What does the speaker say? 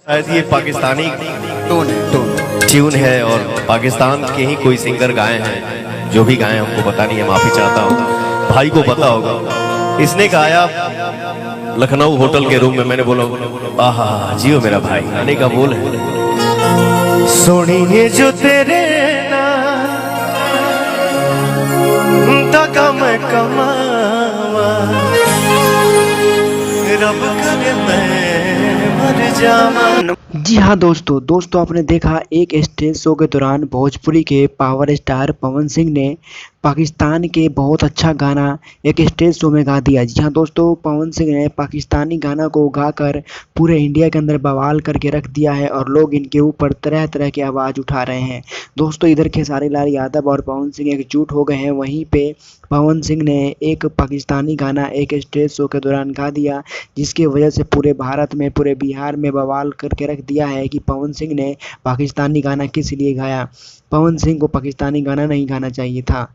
शायद ये पाकिस्तानी ट्यून है और पाकिस्तान के ही कोई सिंगर गाए हैं। जो भी गाए हमको पता नहीं है, माफी चाहता हूँ, भाई को पता होगा। इसने गाया लखनऊ होटल के रूम में। मैंने बोला आहा जियो मेरा भाई। गाने का बोल है सोनिए जो तेरे दगा मैं कमावा, रब करे मैं मर जावा। जी हाँ दोस्तों आपने देखा एक स्टेज शो के दौरान भोजपुरी के पावर स्टार पवन सिंह ने पाकिस्तान के बहुत अच्छा गाना एक स्टेज शो में गा दिया। जी हाँ दोस्तों, पवन सिंह ने पाकिस्तानी गाना को गाकर पूरे इंडिया के अंदर बवाल करके रख दिया है और लोग इनके ऊपर तरह तरह की आवाज़ उठा रहे हैं। दोस्तों इधर खेसारी लाल यादव और पवन सिंह एकजुट हो गए हैं, वहीं पे पवन सिंह ने एक पाकिस्तानी गाना एक स्टेज शो के दौरान गा दिया, जिसकी वजह से पूरे भारत में पूरे बिहार में बवाल करके रख दिया है कि पवन सिंह ने पाकिस्तानी गाना किस लिए गाया। पवन सिंह को पाकिस्तानी गाना नहीं गाना चाहिए था।